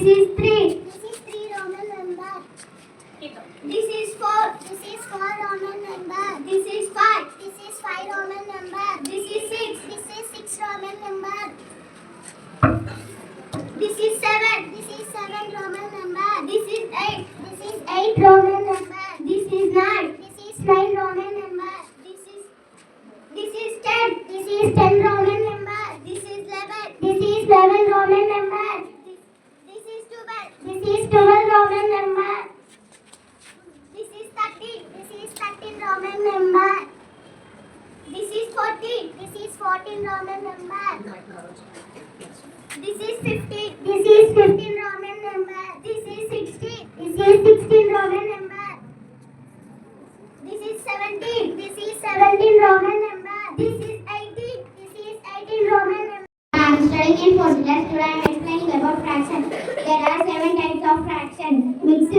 This is 3. This is 3 Roman number. This is 4. This is 4 Roman number. This is 5. This is 5 Roman number. This is 6. This is 6 Roman number. This is 7. This is 7 Roman number. This is 8. This is 8 Roman number. This is 9. This is 9 Roman number. This is 10. This is 10 Roman number. This is 11. This is 11 Roman number. This is 12. This is 12 Roman number. This is 13. This is 13 Roman number. This is 14. This is 14 Roman number. This is 15. This is 15 Roman number. This is 16. This is 16 Roman number. This is 17. This is 17 Roman number. This is 18. This is 18 Roman number. I am studying in 4th class. Today I am explaining about fraction. There are 7 types of fraction. Mixed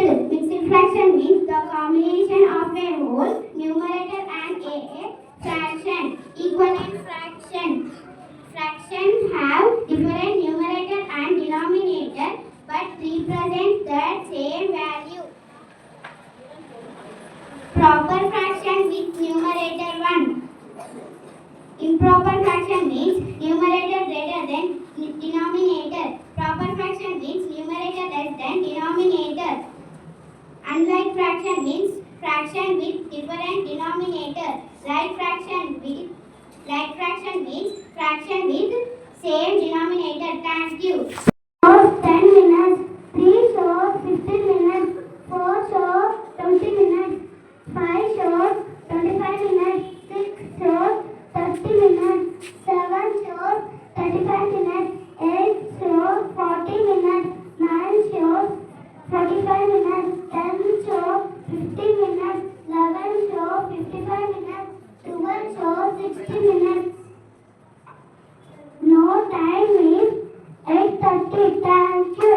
fraction means the combination of a whole, numerator and a fraction. Equivalent fraction. Fractions have different numerator and denominator but represent the same value. Proper fraction with numerator 1. Improper fraction means numerator greater than denominator. Proper fraction means numerator less than denominator. Unlike fraction means fraction with different denominator. Like fraction means fraction with same denominator. Thank you. 10 minutes, 3 shows 15 minutes, 4 shows 20 minutes, 5 shows 25 minutes, 6 shows 30 minutes, 7 shows 35 minutes, 8 shows 40 minutes, 9 shows 45 minutes, 10 shows 50 minutes, 11 shows 55 minutes, 12 shows 60 minutes. No time is 8:30. Thank you.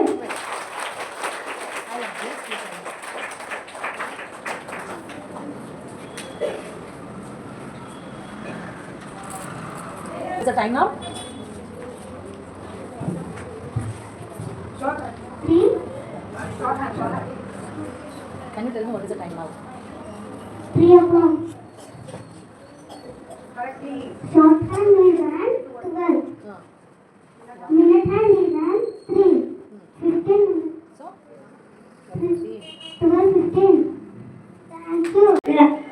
Is the time now? 3. Can you tell me what is the time now? 3 o'clock. Short hand is on 12. Minute hand is on 3. 15 minutes. So? 12, 15. Thank you.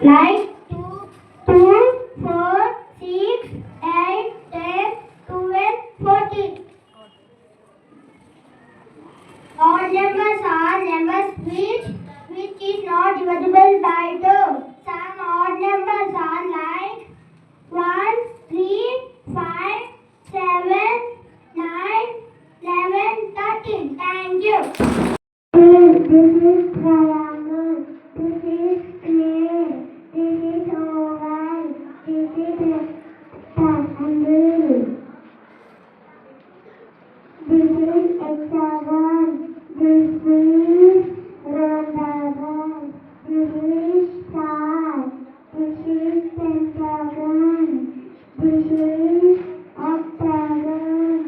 Like 2, 4, 6, 8, 10, 12, 14. Odd numbers are numbers which is not divisible by 2. Some odd numbers are like 1, 3, 5, 7, 9, 11, 13. Thank you. This is triangle. This is square. This is oval. This is rectangle. This is hexagon. This is rhodogram. This is star. This is pentagon. This is octagon.